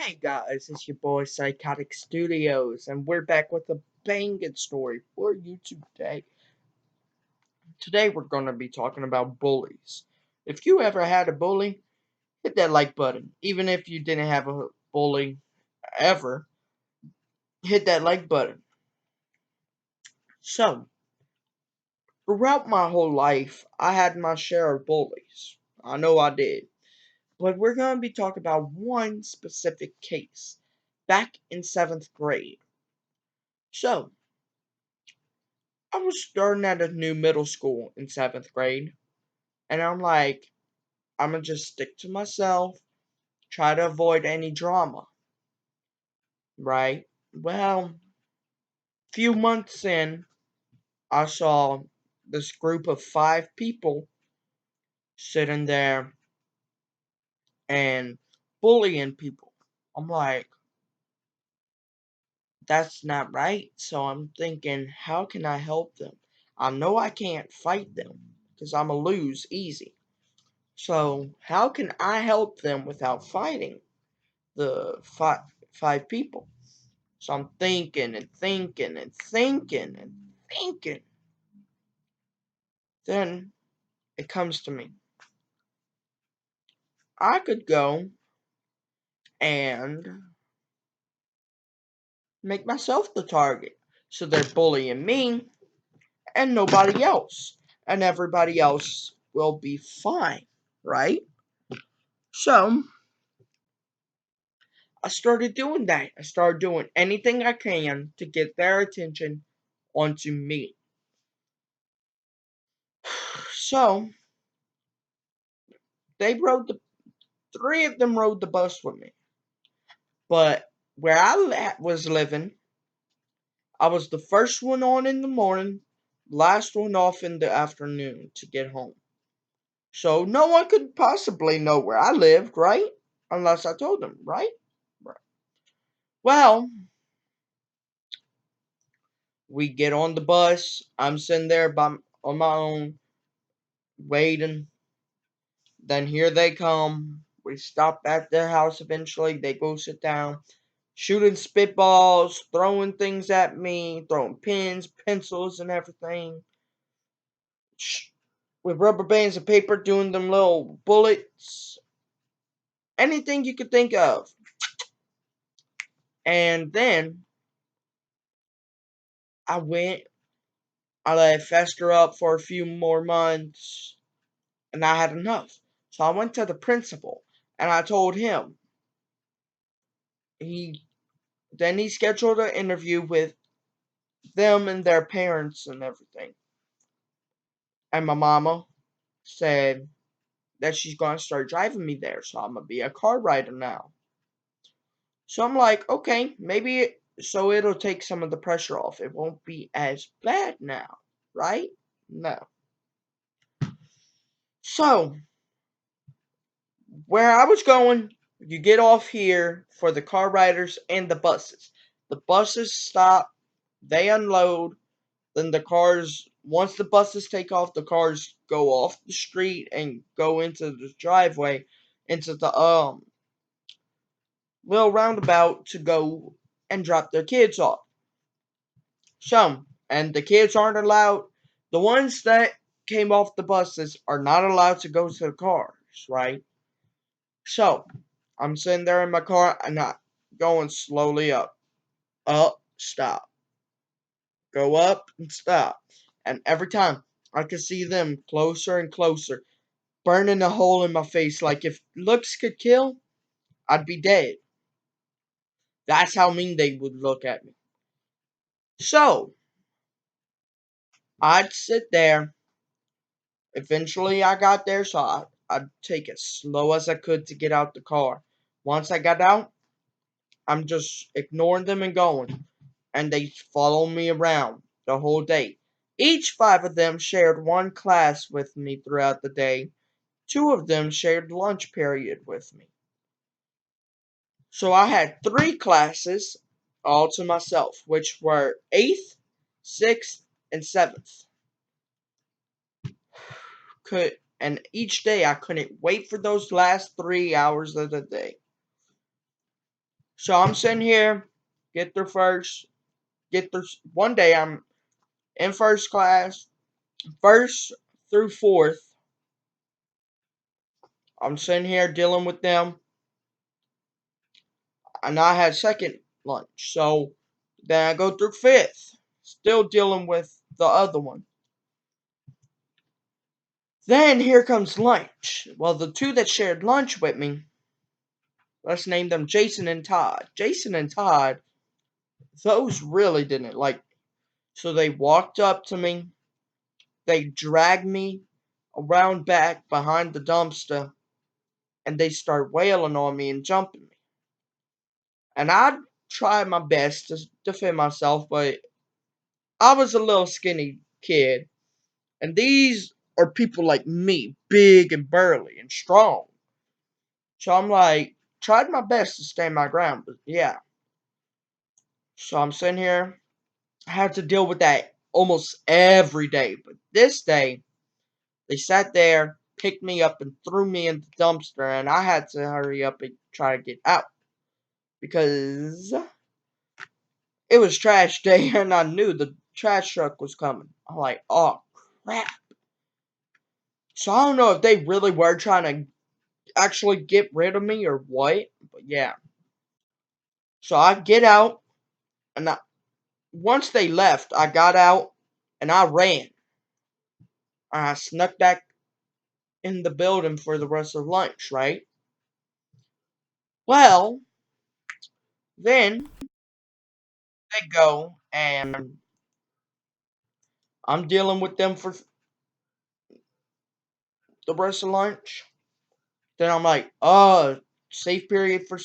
Hey guys, it's your boy Psychotic Studios, and we're back with a banging story for you today. Today we're going to be talking about bullies. If you ever had a bully, hit that like button. Even if you didn't have a bully ever, hit that like button. So, throughout my whole life, I had my share of bullies. I know I did. But we're going to be talking about one specific case back in 7th grade. So, I was starting at a new middle school in 7th grade, and I'm like, I'm gonna just stick to myself, try to avoid any drama, right? Well, few months in, I saw this group of 5 people sitting there and bullying people. I'm like, that's not right. So I'm thinking, how can I help them? I know I can't fight them because I'm going to lose easy. So, how can I help them without fighting the five people? So I'm thinking and thinking and thinking and thinking. Then it comes to me. I could go and make myself the target. So they're bullying me and nobody else. And everybody else will be fine, right? So I started doing that. I started doing anything I can to get their attention onto me. So they rode the 3 of them rode the bus with me. But where I was living, I was the first one on in the morning, last one off in the afternoon to get home. So no one could possibly know where I lived, right? Unless I told them, right? Right. Well, we get on the bus. I'm sitting there on my own, waiting. Then here they come. We stop at their house eventually. They go sit down, shooting spitballs, throwing things at me, throwing pins, pencils, and everything. With rubber bands and paper, doing them little bullets. Anything you could think of. And then I went, I let it fester up for a few more months, and I had enough. So I went to the principal, and I told him. He he scheduled an interview with them and their parents and everything. And my mama said that she's gonna start driving me there, so I'm gonna be a car rider now. So I'm like, okay, so it'll take some of the pressure off. It won't be as bad now, right? No. So where I was going, you get off here for the car riders and the buses. The buses stop, they unload, then the cars, once the buses take off, the cars go off the street and go into the driveway, into the little roundabout to go and drop their kids off. So, and the kids aren't allowed, the ones that came off the buses are not allowed to go to the cars, right? So, I'm sitting there in my car and I'm going slowly up, stop, go up and stop. And every time I could see them closer and closer, burning a hole in my face like if looks could kill, I'd be dead. That's how mean they would look at me. So, I'd sit there. Eventually, I got there, so I'd take as slow as I could to get out the car. Once I got out, I'm just ignoring them and going. And they follow me around the whole day. Each 5 of them shared one class with me throughout the day. 2 of them shared lunch period with me. So I had 3 classes all to myself, which were 8th, 6th, and 7th. And each day I couldn't wait for those last 3 hours of the day. So I'm sitting here, get there first, get there. One day I'm in first class, first through fourth. I'm sitting here dealing with them, and I had second lunch. So then I go through fifth, still dealing with the other one. Then here comes lunch. Well, the two that shared lunch with me, let's name them Jason and Todd. Jason and Todd, those really didn't like me. So they walked up to me, they dragged me around back behind the dumpster, and they start wailing on me and jumping me. And I tried my best to defend myself, but I was a little skinny kid. And these are people like me, big and burly and strong. So I'm like, tried my best to stand my ground, but yeah. So I'm sitting here. I have to deal with that almost every day. But this day, they sat there, picked me up, and threw me in the dumpster, and I had to hurry up and try to get out. Because it was trash day, and I knew the trash truck was coming. I'm like, oh, crap. So I don't know if they really were trying to actually get rid of me or what. But yeah. So I get out, and once they left, I got out, and I ran. I snuck back in the building for the rest of lunch, right? Well, then they go and I'm dealing with them for the rest of lunch. Then I'm like, safe period for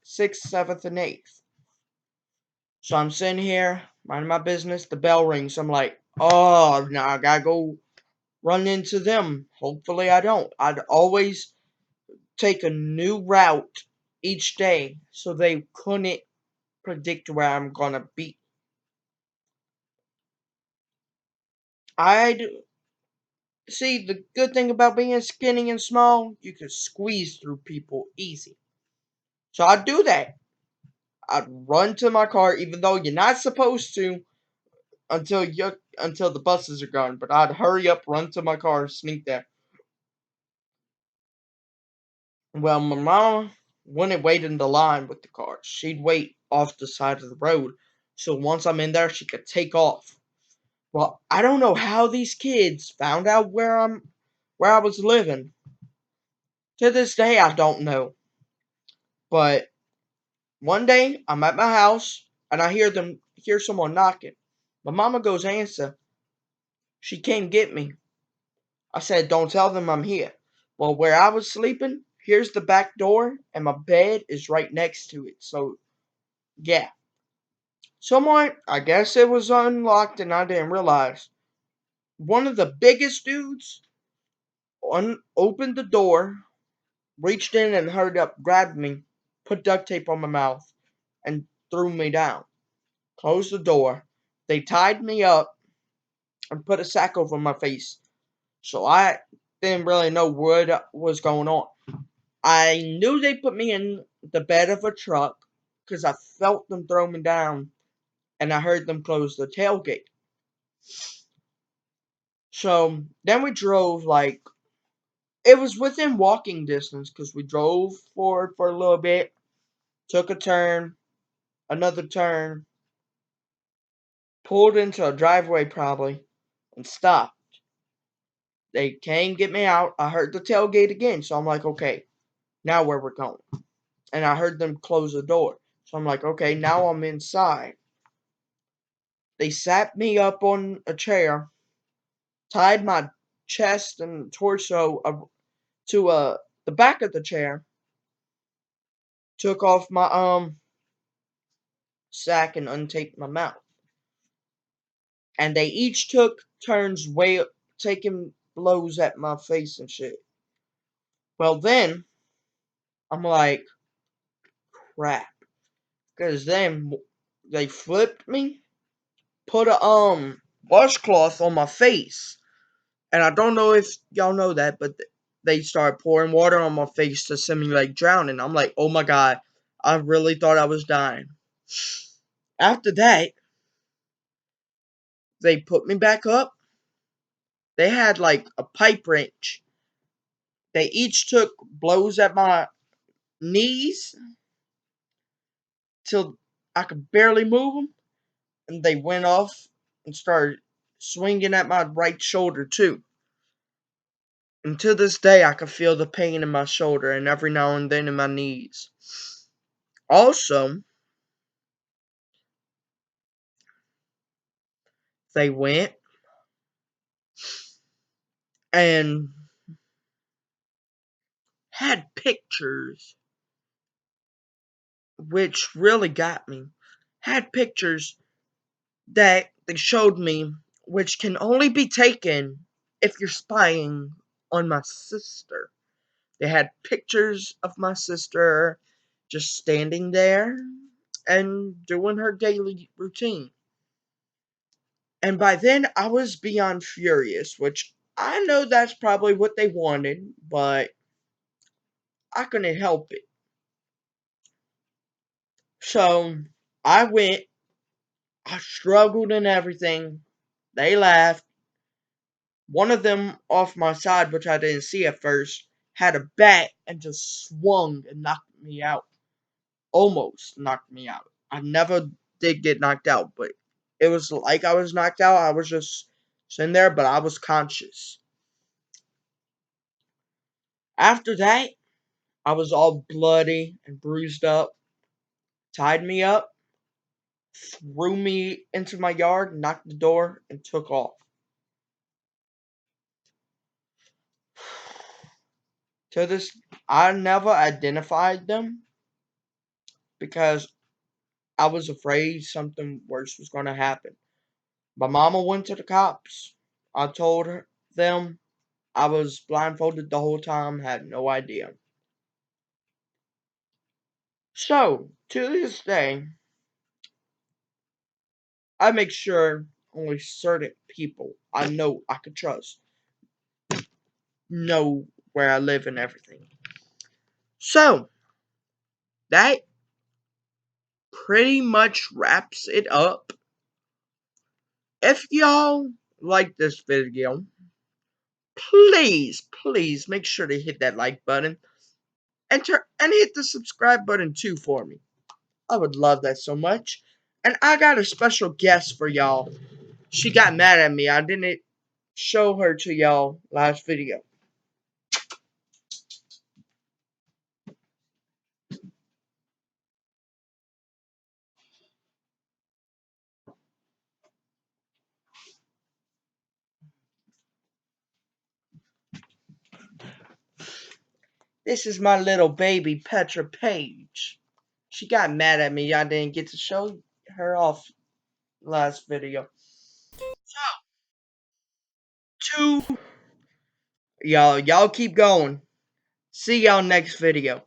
sixth, seventh, and eighth. So I'm sitting here, minding my business. The bell rings. I'm like, oh, now I gotta go run into them. Hopefully I don't. I'd always take a new route each day so they couldn't predict where I'm gonna be. I'd see the good thing about being skinny and small, you can squeeze through people easy. So I'd do that. I'd run to my car, even though you're not supposed to until the buses are gone. But I'd hurry up, run to my car, sneak there. Well, my mom wouldn't wait in the line with the car. She'd wait off the side of the road. So once I'm in there, she could take off. Well, I don't know how these kids found out where I was living. To this day, I don't know. But one day, I'm at my house and I hear someone knocking. My mama goes answer. She came get me. I said, don't tell them I'm here. Well, where I was sleeping, here's the back door, and my bed is right next to it. So, yeah. Someone, I guess it was unlocked and I didn't realize. One of the biggest dudes opened the door, reached in and hurried up, grabbed me, put duct tape on my mouth, and threw me down. Closed the door. They tied me up and put a sack over my face. So I didn't really know what was going on. I knew they put me in the bed of a truck because I felt them throw me down and I heard them close the tailgate. So then we drove like it was within walking distance because we drove forward for a little bit, took a turn, another turn, pulled into a driveway probably, and stopped. They came get me out. I heard the tailgate again, so I'm like, okay, now where we're going. And I heard them close the door. So I'm like, okay, now I'm inside. They sat me up on a chair, tied my chest and torso to the back of the chair, took off my sack and untaped my mouth. And they each took turns taking blows at my face and shit. Well then, I'm like, crap. Because then they flipped me, put a washcloth on my face. And I don't know if y'all know that, but they started pouring water on my face to simulate drowning. I'm like, oh my god, I really thought I was dying. After that, they put me back up. They had like a pipe wrench. They each took blows at my knees till I could barely move them, and they went off and started swinging at my right shoulder too. And to this day, I can feel the pain in my shoulder and every now and then in my knees. Also, they went and had pictures, which really got me. Had pictures that they showed me, which can only be taken if you're spying on my sister. They had pictures of my sister just standing there and doing her daily routine. And by then, I was beyond furious, which I know that's probably what they wanted, but I couldn't help it. So I went, I struggled and everything. They laughed. One of them off my side, which I didn't see at first, had a bat and just swung and knocked me out. Almost knocked me out. I never did get knocked out, but it was like I was knocked out. I was just sitting there, but I was conscious. After that, I was all bloody and bruised up, tied me up, threw me into my yard, knocked the door, and took off. To this, I never identified them because I was afraid something worse was going to happen. My mama went to the cops. I told them I was blindfolded the whole time, had no idea. So, to this day, I make sure only certain people I know I could trust know where I live and everything. So, that pretty much wraps it up. If y'all like this video, please make sure to hit that like button and hit the subscribe button too for me. I would love that so much. And I got a special guest for y'all. She got mad at me. I didn't show her to y'all last video. This is my little baby Petra Page. She got mad at me. I didn't get to show her off last video. Y'all keep going. See y'all next video.